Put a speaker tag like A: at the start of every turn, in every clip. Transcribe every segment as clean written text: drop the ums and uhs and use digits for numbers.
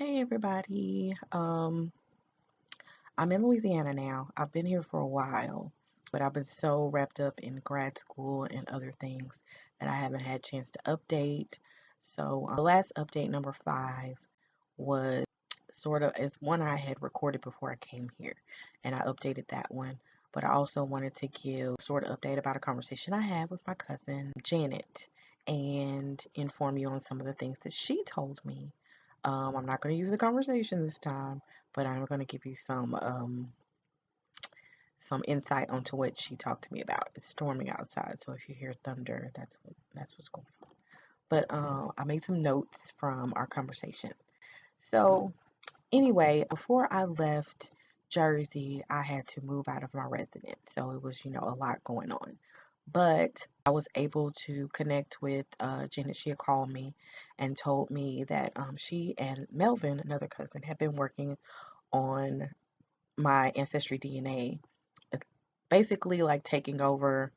A: Hey everybody. I'm in Louisiana now. I've been here for a while, but I've been so wrapped up in grad school and other things that I haven't had a chance to update. So, the last update, number 5, was sort of is one I had recorded before I came here, and I updated that one. But I also wanted to give sort of update about a conversation I had with my cousin Janet and inform you on some of the things that she told me. I'm not going to use the conversation this time, but I'm going to give you some insight onto what she talked to me about. It's storming outside, so if you hear thunder, that's what's going on. But I made some notes from our conversation. So anyway, before I left Jersey, I had to move out of my residence, so it was a lot going on. But I was able to connect with Janet. She had called me and told me that she and Melvin, another cousin, had been working on my ancestry DNA. It's basically like taking over,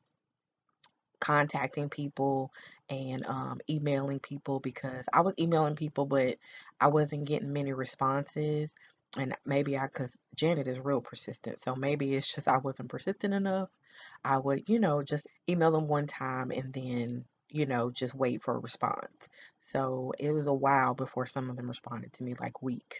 A: contacting people and emailing people because I was emailing people, but I wasn't getting many responses. And maybe because Janet is real persistent, so maybe it's just I wasn't persistent enough. I would, just email them one time and then, just wait for a response. So it was a while before some of them responded to me, like weeks.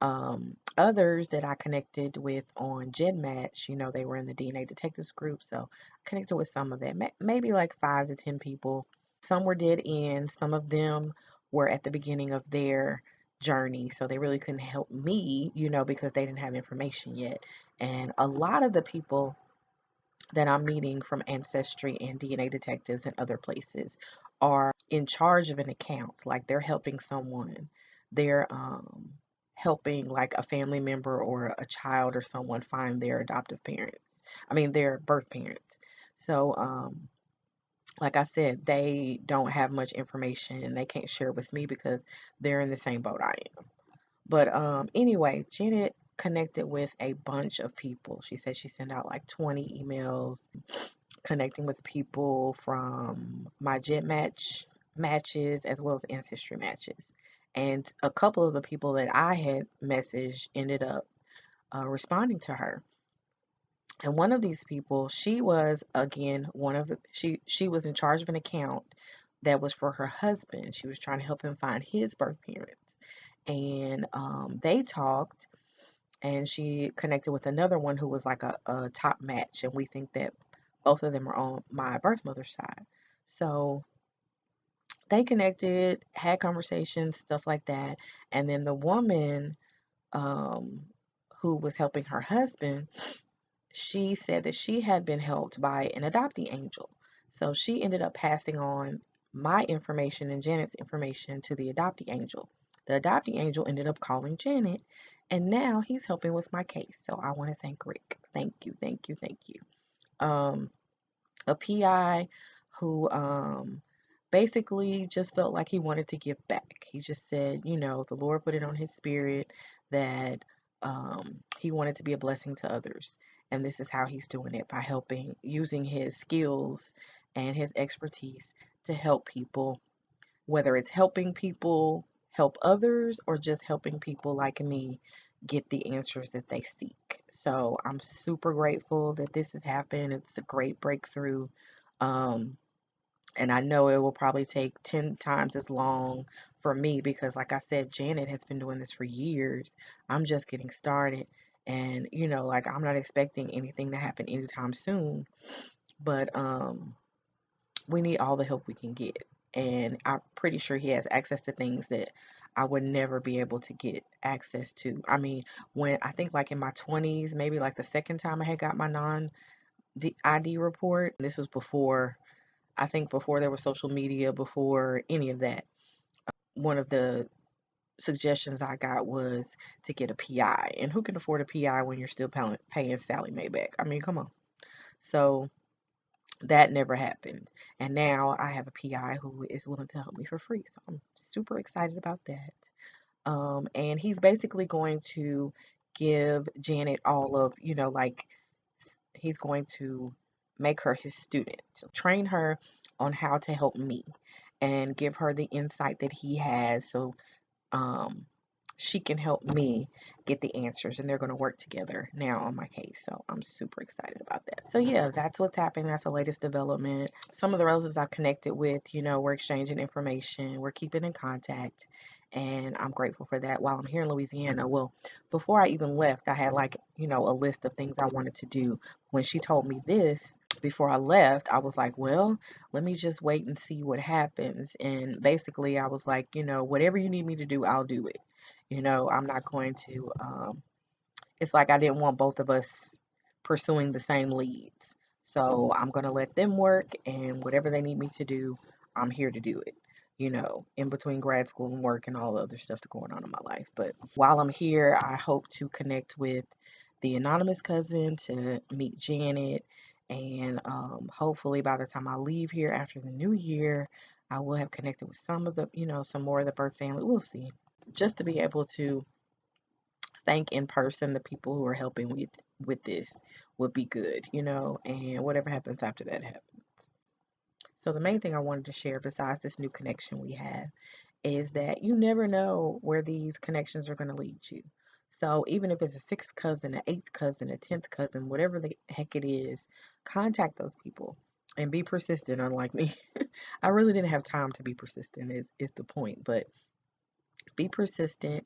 A: Others that I connected with on GenMatch, they were in the DNA Detectives group, so I connected with some of them, maybe like 5 to 10 people. Some were dead end, some of them were at the beginning of their journey, so they really couldn't help me, because they didn't have information yet. And a lot of the people that I'm meeting from Ancestry and DNA Detectives and other places are in charge of an account. Like they're helping someone, they're helping like a family member or a child or someone find their adoptive parents. I mean, their birth parents. So, like I said, they don't have much information and they can't share with me because they're in the same boat I am. But anyway, Janet connected with a bunch of people. She said she sent out like 20 emails connecting with people from my Jet Match matches as well as Ancestry matches. And a couple of the people that I had messaged ended up responding to her. And one of these people, she was again one of the she was in charge of an account that was for her husband. She was trying to help him find his birth parents. And they talked, and she connected with another one who was like a top match, and we think that both of them are on my birth mother's side. So they connected, had conversations, stuff like that. And then the woman um, who was helping her husband, she said that she had been helped by an adoptee angel. So she ended up passing on my information and Janet's information to the adoptee angel. The adoptee angel ended up calling Janet, and now he's helping with my case. So I want to thank Rick. Thank you, thank you, thank you. Um, a PI who basically just felt like he wanted to give back. He just said, the Lord put it on his spirit that he wanted to be a blessing to others. And this is how he's doing it, by helping, using his skills and his expertise to help people, whether it's helping people help others or just helping people like me get the answers that they seek. So I'm super grateful that this has happened. It's a great breakthrough. Um, and I know it will probably take 10 times as long for me because, like I said, Janet has been doing this for years. I'm just getting started. And, like I'm not expecting anything to happen anytime soon. But we need all the help we can get. And I'm pretty sure he has access to things that I would never be able to get access to. I mean, when I think like in my 20s, maybe like the second time I had got my non ID report, this was before, I think before there was social media, before any of that. One of the suggestions I got was to get a PI. And who can afford a PI when you're still paying Sally Mae back? I mean, come on. So that never happened. And now I have a PI who is willing to help me for free. So I'm super excited about that. And he's basically going to give Janet all of, like he's going to make her his student, so train her on how to help me and give her the insight that he has. So um, she can help me get the answers, and they're going to work together now on my case. So I'm super excited about that. So yeah, that's what's happening. That's the latest development. Some of the relatives I've connected with, we're exchanging information, we're keeping in contact, and I'm grateful for that while I'm here in Louisiana. Well, before I even left, I had like, a list of things I wanted to do. When she told me this before I left, I was like, well, let me just wait and see what happens. And basically, I was like, whatever you need me to do, I'll do it. I'm not going to, it's like I didn't want both of us pursuing the same leads. So I'm going to let them work, and whatever they need me to do, I'm here to do it, in between grad school and work and all the other stuff that's going on in my life. But while I'm here, I hope to connect with the anonymous cousin, to meet Janet, and hopefully by the time I leave here after the new year, I will have connected with some of the, some more of the birth family. We'll see. Just to be able to thank in person the people who are helping with this would be good, and whatever happens after that happens. So the main thing I wanted to share besides this new connection we have is that you never know where these connections are going to lead you. So even if it's a sixth cousin, an eighth cousin, a 10th cousin, whatever the heck it is, contact those people and be persistent, unlike me. I really didn't have time to be persistent is the point, but be persistent.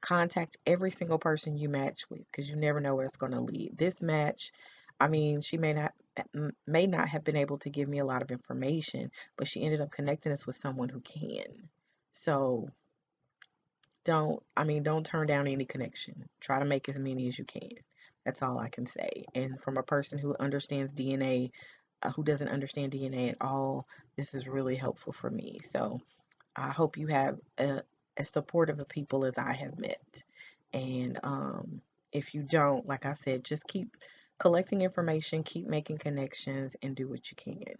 A: Contact every single person you match with, because you never know where it's going to lead. This match, I mean, she may not have been able to give me a lot of information, but she ended up connecting us with someone who can. So don't turn down any connection. Try to make as many as you can. That's all I can say. And from a person who understands DNA, who doesn't understand DNA at all, this is really helpful for me. So I hope you have as supportive of people as I have met. And if you don't, like I said, just keep collecting information, keep making connections, and do what you can.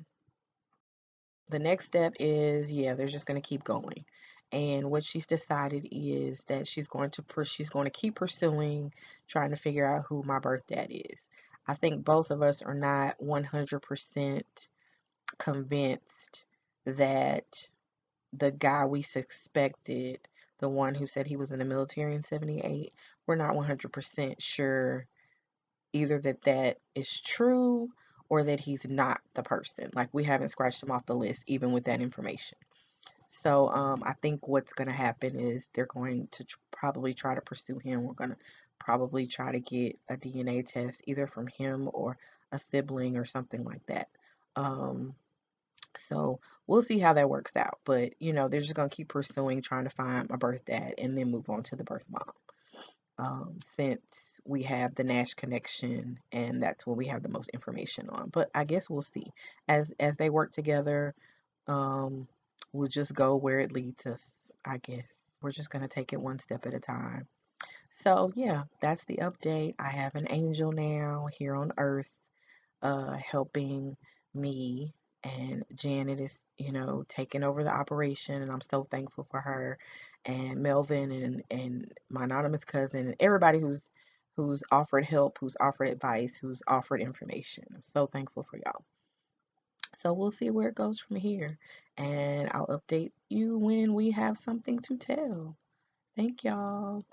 A: The next step is, yeah, they're just going to keep going. And what she's decided is that she's going to keep pursuing, trying to figure out who my birth dad is. I think both of us are not 100% convinced that the guy we suspected, the one who said he was in the military in 78, we're not 100% sure either that is true or that he's not the person. Like, we haven't scratched him off the list even with that information. So I think what's going to happen is they're going to probably try to pursue him. We're going to probably try to get a DNA test either from him or a sibling or something like that. So we'll see how that works out. But, they're just going to keep pursuing, trying to find my birth dad and then move on to the birth mom. Since we have the Nash connection, and that's what we have the most information on. But I guess we'll see. As they work together, we'll just go where it leads us, I guess. We're just going to take it one step at a time. So, yeah, that's the update. I have an angel now here on Earth, helping me, and Janet is, taking over the operation, and I'm so thankful for her, and Melvin, and my anonymous cousin, and everybody who's offered help, who's offered advice, who's offered information. I'm so thankful for y'all. So we'll see where it goes from here, and I'll update you when we have something to tell. Thank y'all.